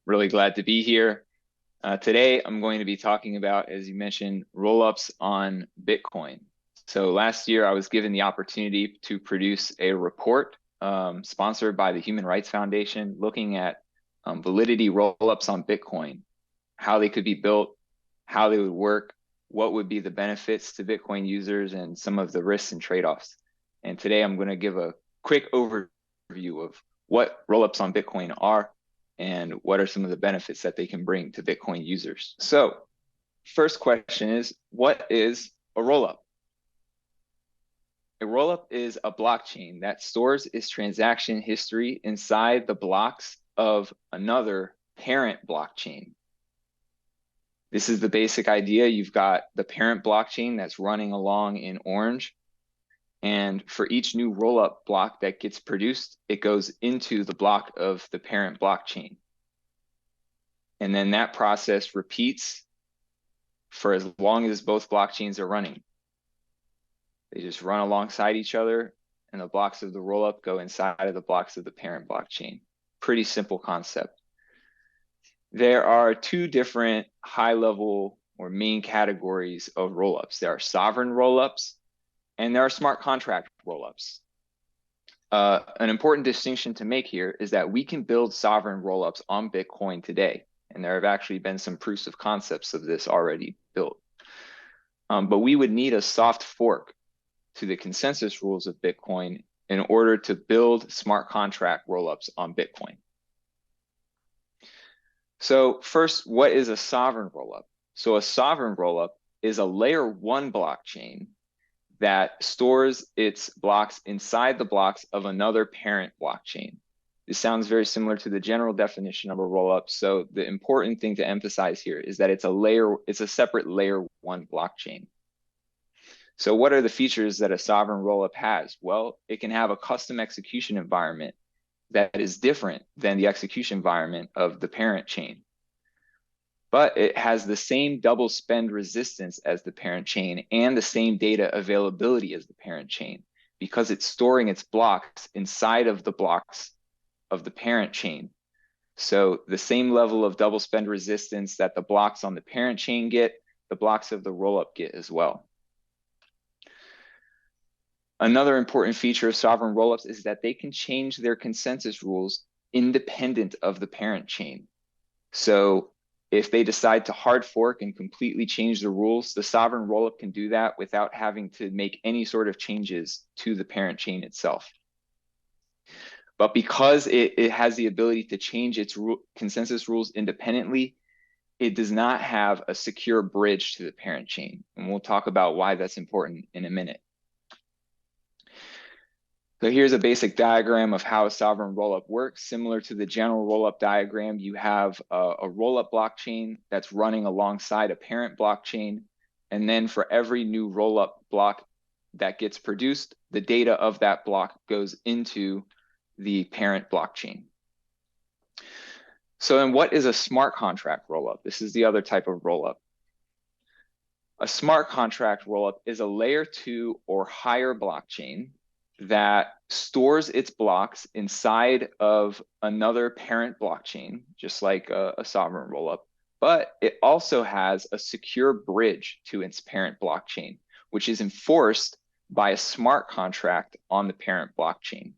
really glad to be here. Today, I'm going to be talking about, as you mentioned, rollups on Bitcoin. So last year, I was given the opportunity to produce a report sponsored by the Human Rights Foundation looking at validity rollups on Bitcoin, how they could be built, how they would work, what would be the benefits to Bitcoin users, and some of the risks and trade-offs. And today, I'm going to give a quick overview of what rollups on Bitcoin are and what are some of the benefits that they can bring to Bitcoin users. So first question is, what is a rollup? A rollup is a blockchain that stores its transaction history inside the blocks of another parent blockchain. This is the basic idea. You've got the parent blockchain that's running along in orange. And for each new rollup block that gets produced, it goes into the block of the parent blockchain. And then that process repeats for as long as both blockchains are running. They just run alongside each other, and the blocks of the rollup go inside of the blocks of the parent blockchain. Pretty simple concept. There are two different high-level or main categories of rollups. There are sovereign rollups, and there are smart contract rollups. An important distinction to make here is that we can build sovereign rollups on Bitcoin today, and there have actually been some proofs of concepts of this already built. But we would need a soft fork to the consensus rules of Bitcoin in order to build smart contract rollups on Bitcoin. So first, what is a sovereign rollup? So a sovereign rollup is a layer 1 blockchain that stores its blocks inside the blocks of another parent blockchain. This sounds very similar to the general definition of a rollup. So the important thing to emphasize here is that it's a separate layer 1 blockchain. So what are the features that a sovereign rollup has? Well, it can have a custom execution environment that is different than the execution environment of the parent chain. But it has the same double spend resistance as the parent chain and the same data availability as the parent chain because it's storing its blocks inside of the blocks of the parent chain. So the same level of double spend resistance that the blocks on the parent chain get, the blocks of the rollup get as well. Another important feature of sovereign rollups is that they can change their consensus rules independent of the parent chain. So if they decide to hard fork and completely change the rules, the sovereign rollup can do that without having to make any sort of changes to the parent chain itself. But because it has the ability to change its consensus rules independently, it does not have a secure bridge to the parent chain. And we'll talk about why that's important in a minute. So here's a basic diagram of how a sovereign rollup works. Similar to the general rollup diagram, you have a rollup blockchain that's running alongside a parent blockchain. And then for every new rollup block that gets produced, the data of that block goes into the parent blockchain. So then what is a smart contract rollup? This is the other type of rollup. A smart contract rollup is a layer 2 or higher blockchain that stores its blocks inside of another parent blockchain, just like a sovereign rollup, but it also has a secure bridge to its parent blockchain, which is enforced by a smart contract on the parent blockchain.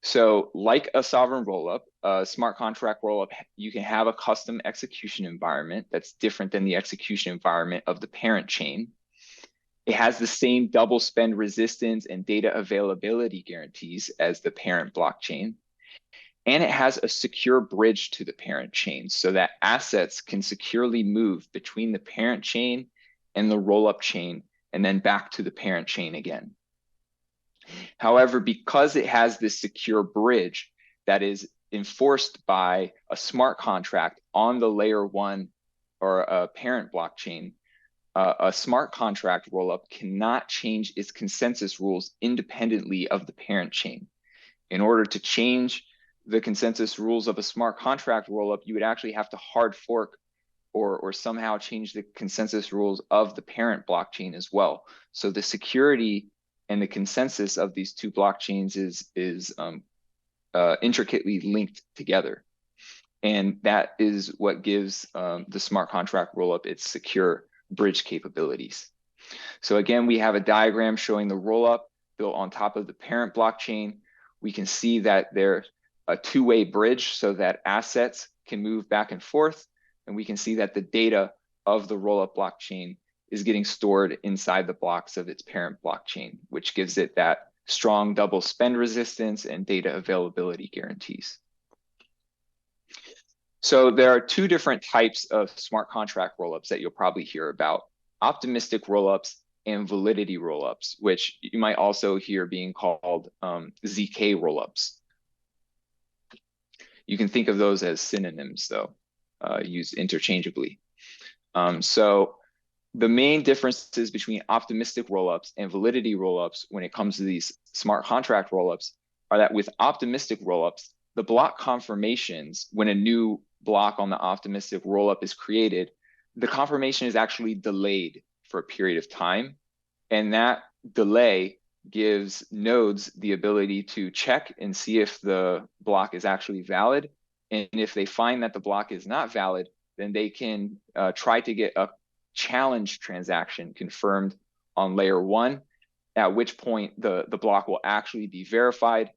So like a sovereign rollup, a smart contract rollup, you can have a custom execution environment that's different than the execution environment of the parent chain. It has the same double spend resistance and data availability guarantees as the parent blockchain. And it has a secure bridge to the parent chain so that assets can securely move between the parent chain and the rollup chain and then back to the parent chain again. However, because it has this secure bridge that is enforced by a smart contract on the layer 1 or a parent blockchain, a smart contract rollup cannot change its consensus rules independently of the parent chain. In order to change the consensus rules of a smart contract rollup, you would actually have to hard fork or somehow change the consensus rules of the parent blockchain as well. So the security and the consensus of these two blockchains is intricately linked together. And that is what gives the smart contract rollup its secure bridge capabilities. So again, we have a diagram showing the rollup built on top of the parent blockchain. We can see that there's a two-way bridge so that assets can move back and forth. And we can see that the data of the rollup blockchain is getting stored inside the blocks of its parent blockchain, which gives it that strong double spend resistance and data availability guarantees. So there are two different types of smart contract rollups that you'll probably hear about: optimistic rollups and validity rollups, which you might also hear being called ZK rollups. You can think of those as synonyms, though, used interchangeably. So the main differences between optimistic rollups and validity rollups when it comes to these smart contract rollups are that with optimistic rollups, the block confirmations, when a new block on the optimistic rollup is created, the confirmation is actually delayed for a period of time. And that delay gives nodes the ability to check and see if the block is actually valid. And if they find that the block is not valid, then they can try to get a challenge transaction confirmed on layer 1, at which point the block will actually be verified,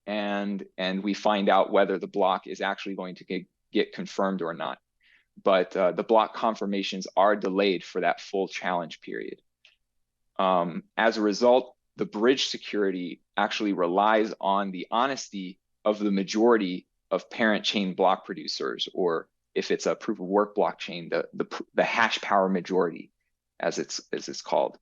and we find out whether the block is actually going to get confirmed or not. But the block confirmations are delayed for that full challenge period. As a result, the bridge security actually relies on the honesty of the majority of parent chain block producers, or if it's a proof of work blockchain, the hash power majority, as it's called.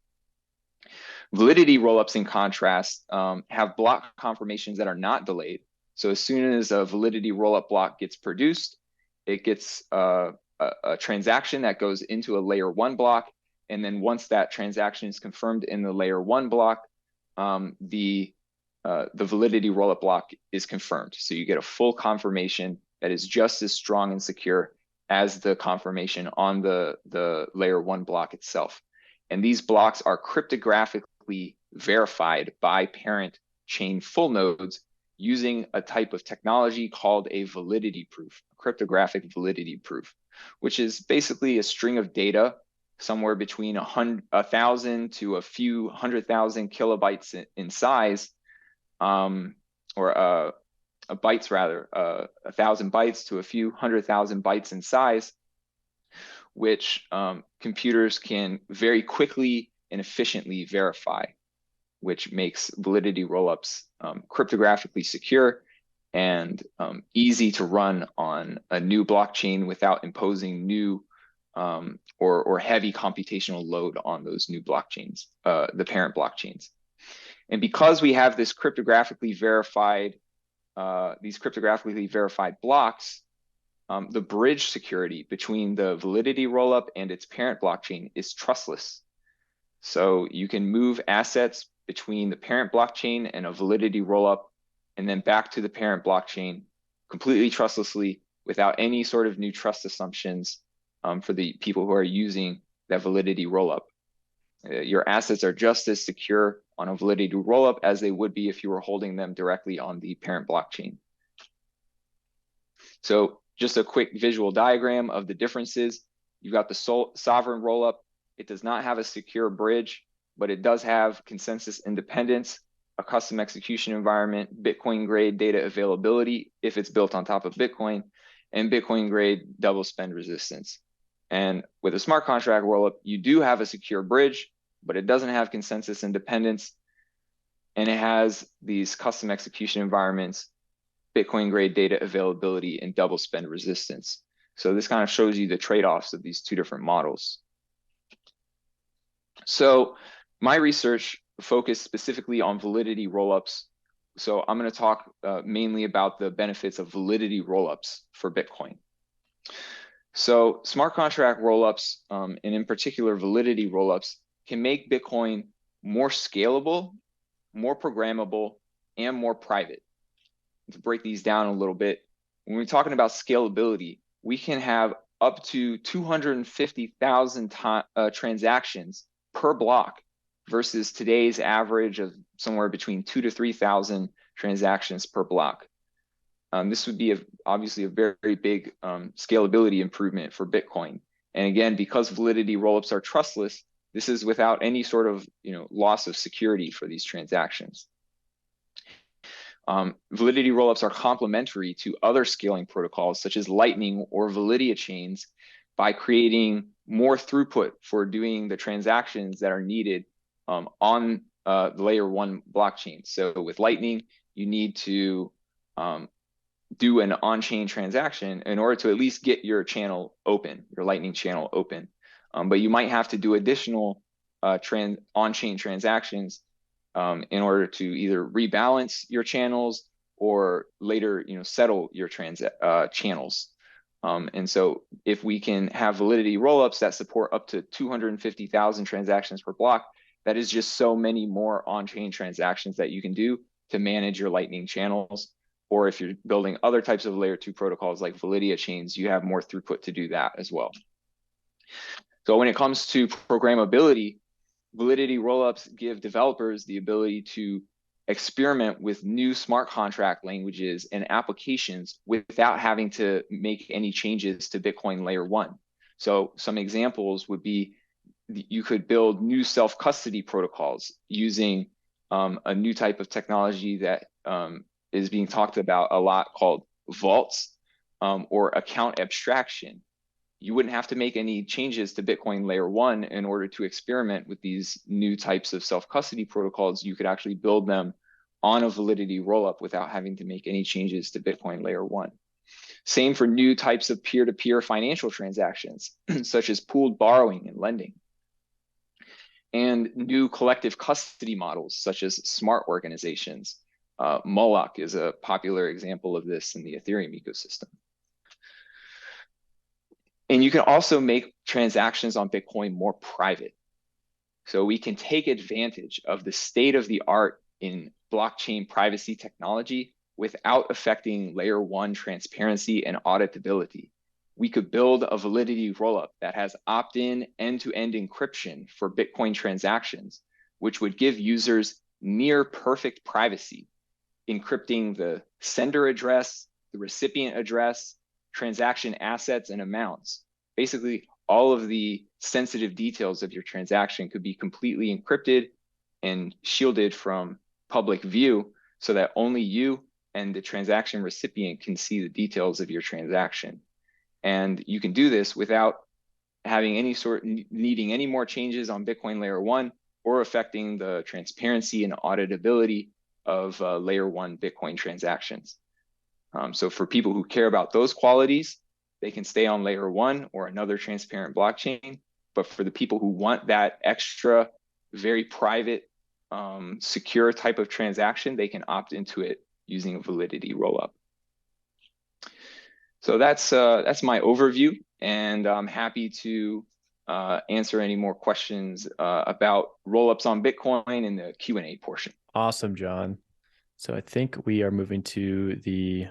Validity rollups, in contrast, have block confirmations that are not delayed. So as soon as a validity rollup block gets produced, it gets a transaction that goes into a layer 1 block. And then once that transaction is confirmed in the layer 1 block, the validity rollup block is confirmed. So you get a full confirmation that is just as strong and secure as the confirmation on the layer 1 block itself. And these blocks are cryptographically verified by parent chain full nodes using a type of technology called a validity proof, a cryptographic validity proof, which is basically a string of data somewhere between 1,000 to a few 100,000 kilobytes in size, or bytes rather, 1,000 bytes to a few 100,000 bytes in size, which computers can very quickly and efficiently verify, which makes validity rollups cryptographically secure and easy to run on a new blockchain without imposing new or heavy computational load on those new blockchains, the parent blockchains. And because we have this cryptographically verified, these cryptographically verified blocks, the bridge security between the validity rollup and its parent blockchain is trustless. So you can move assets between the parent blockchain and a validity rollup, and then back to the parent blockchain completely trustlessly without any sort of new trust assumptions for the people who are using that validity rollup. Your assets are just as secure on a validity rollup as they would be if you were holding them directly on the parent blockchain. So just a quick visual diagram of the differences. You've got the sovereign rollup. It does not have a secure bridge, but it does have consensus independence, a custom execution environment, Bitcoin grade data availability if it's built on top of Bitcoin, and Bitcoin grade double spend resistance. And with a smart contract rollup, you do have a secure bridge, but it doesn't have consensus independence, and it has these custom execution environments, Bitcoin grade data availability, and double spend resistance. So this kind of shows you the trade-offs of these two different models. So my research focused specifically on validity rollups. So I'm going to talk mainly about the benefits of validity rollups for Bitcoin. So smart contract rollups, and in particular validity rollups, can make Bitcoin more scalable, more programmable, and more private. To break these down a little bit, when we're talking about scalability, we can have up to 250,000 transactions per block versus today's average of somewhere between 2,000 to 3,000 transactions per block. This would be obviously a very, very big scalability improvement for Bitcoin. And again, because validity rollups are trustless, this is without any sort of loss of security for these transactions. Validity rollups are complementary to other scaling protocols such as Lightning or Validia chains by creating more throughput for doing the transactions that are needed on the layer 1 blockchain. So with Lightning, you need to do an on-chain transaction in order to at least get your channel open, your Lightning channel open. But you might have to do additional on-chain transactions in order to either rebalance your channels or later, settle your channels. And so if we can have validity rollups that support up to 250,000 transactions per block, that is just so many more on-chain transactions that you can do to manage your Lightning channels. Or if you're building other types of layer 2 protocols like Validia chains, you have more throughput to do that as well. So when it comes to programmability, validity rollups give developers the ability to experiment with new smart contract languages and applications without having to make any changes to Bitcoin layer 1. So some examples would be you could build new self-custody protocols using a new type of technology that is being talked about a lot called vaults or account abstraction. You wouldn't have to make any changes to Bitcoin layer 1 in order to experiment with these new types of self-custody protocols. You could actually build them on a validity rollup without having to make any changes to Bitcoin layer 1. Same for new types of peer-to-peer financial transactions, such as pooled borrowing and lending. And new collective custody models, such as smart organizations. Moloch is a popular example of this in the Ethereum ecosystem. And you can also make transactions on Bitcoin more private. So we can take advantage of the state of the art in blockchain privacy technology without affecting layer 1 transparency and auditability. We could build a validity rollup that has opt-in end-to-end encryption for Bitcoin transactions, which would give users near perfect privacy, encrypting the sender address, the recipient address, transaction assets and amounts. Basically, all of the sensitive details of your transaction could be completely encrypted and shielded from public view so that only you and the transaction recipient can see the details of your transaction. And you can do this without having needing any more changes on Bitcoin layer 1 or affecting the transparency and auditability of layer 1 Bitcoin transactions. So for people who care about those qualities, they can stay on layer 1 or another transparent blockchain. But for the people who want that extra, very private, secure type of transaction, they can opt into it using a validity rollup. So that's my overview, and I'm happy to answer any more questions about rollups on Bitcoin in the Q&A portion. Awesome, John. So I think we are moving to the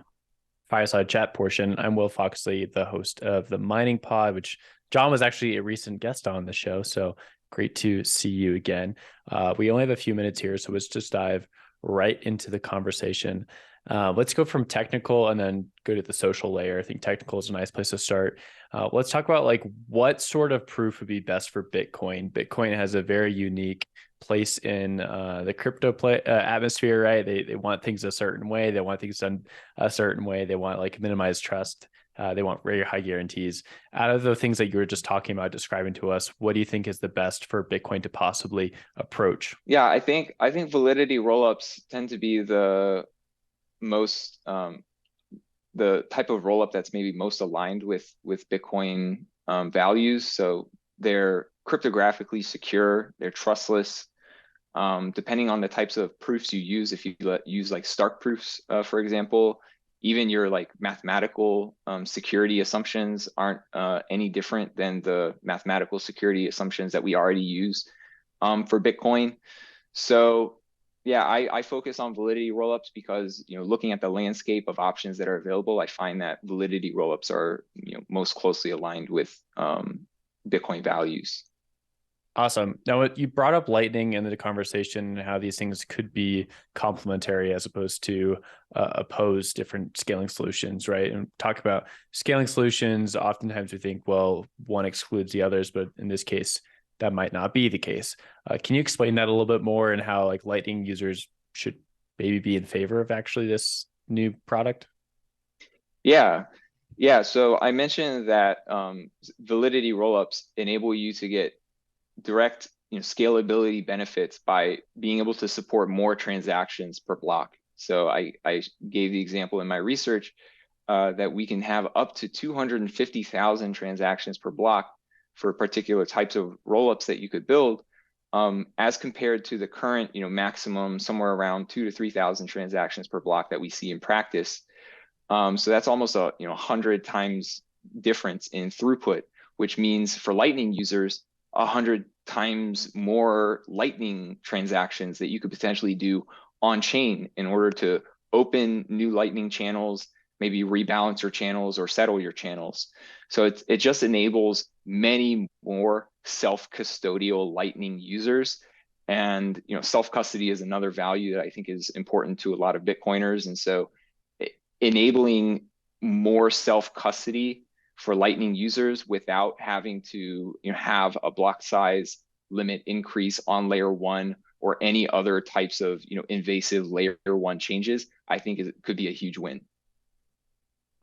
fireside chat portion. I'm Will Foxley, the host of the Mining Pod, which John was actually a recent guest on the show. So great to see you again. We only have a few minutes here, so let's just dive right into the conversation. Let's go from technical and then go to the social layer. I think technical is a nice place to start. Let's talk about like what sort of proof would be best for Bitcoin. Bitcoin has a very unique place in the crypto atmosphere, right? They want things a certain way. They want things done a certain way. They want like minimized trust. They want very high guarantees. Out of the things that you were just talking about, describing to us, what do you think is the best for Bitcoin to possibly approach? Yeah, I think validity rollups tend to be the most the type of rollup that's maybe most aligned with Bitcoin values. So they're cryptographically secure, they're trustless. Depending on the types of proofs you use, if you use like Stark proofs, for example, even your like mathematical security assumptions aren't any different than the mathematical security assumptions that we already use for Bitcoin. So yeah, I focus on validity rollups because, looking at the landscape of options that are available, I find that validity rollups are, most closely aligned with Bitcoin values. Awesome. Now, you brought up Lightning in the conversation and how these things could be complementary as opposed to oppose different scaling solutions, right? And talk about scaling solutions. Oftentimes we think, well, one excludes the others, but in this case, that might not be the case. Can you explain that a little bit more and how like Lightning users should maybe be in favor of actually this new product? Yeah. Yeah. So I mentioned that validity rollups enable you to get direct, scalability benefits by being able to support more transactions per block. So I gave the example in my research that we can have up to 250,000 transactions per block for particular types of rollups that you could build, as compared to the current, maximum somewhere around 2 to 3,000 transactions per block that we see in practice. So that's almost a 100 times difference in throughput, which means for Lightning users, 100 times more Lightning transactions that you could potentially do on chain in order to open new Lightning channels, maybe rebalance your channels or settle your channels. So it just enables many more self-custodial Lightning users. And self-custody is another value that I think is important to a lot of Bitcoiners. And so enabling more self-custody for Lightning users without having to have a block size limit increase on layer one or any other types of invasive layer one changes, I think it could be a huge win.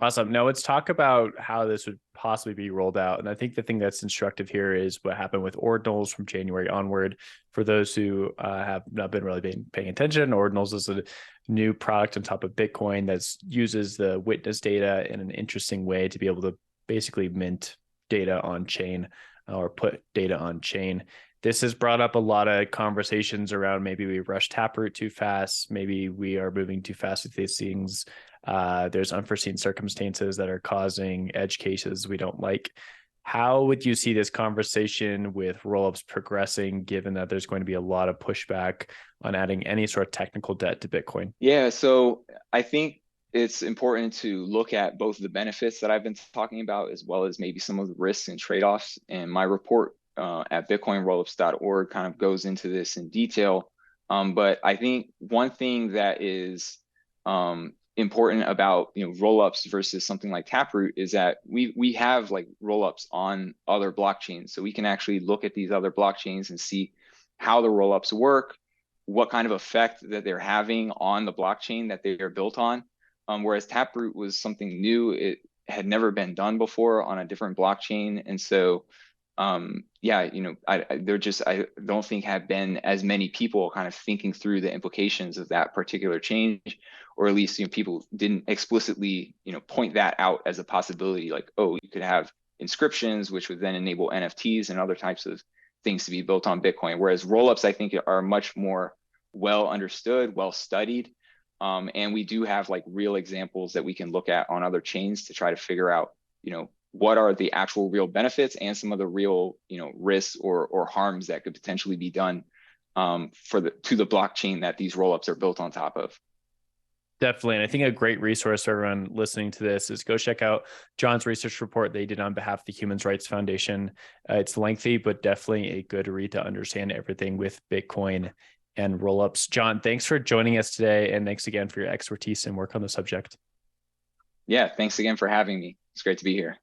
Awesome. Now let's talk about how this would possibly be rolled out. And I think the thing that's instructive here is what happened with Ordinals from January onward. For those who have not been really been paying attention, Ordinals is a new product on top of Bitcoin that uses the witness data in an interesting way to be able to basically mint data on chain or put data on chain. This has brought up a lot of conversations around maybe we rush Taproot too fast, maybe we are moving too fast with these things. There's unforeseen circumstances that are causing edge cases we don't like. How would you see this conversation with rollups progressing, given that there's going to be a lot of pushback on adding any sort of technical debt to Bitcoin? Yeah, so I think it's important to look at both the benefits that I've been talking about, as well as maybe some of the risks and trade-offs. And my report at bitcoinrollups.org kind of goes into this in detail. But I think one thing that is important about rollups versus something like Taproot is that we have like rollups on other blockchains, so we can actually look at these other blockchains and see how the rollups work, what kind of effect that they're having on the blockchain that they are built on. Whereas Taproot was something new; it had never been done before on a different blockchain, and so yeah, I don't think have been as many people kind of thinking through the implications of that particular change, or at least people didn't explicitly point that out as a possibility. Like, oh, you could have inscriptions, which would then enable NFTs and other types of things to be built on Bitcoin. Whereas rollups, I think, are much more well understood, well studied, and we do have like real examples that we can look at on other chains to try to figure out what are the actual real benefits and some of the real risks or harms that could potentially be done to the blockchain that these rollups are built on top of. Definitely. And I think a great resource for everyone listening to this is go check out John's research report they did on behalf of the Human Rights Foundation. It's lengthy, but definitely a good read to understand everything with Bitcoin and rollups. John, thanks for joining us today. And thanks again for your expertise and work on the subject. Yeah, thanks again for having me. It's great to be here.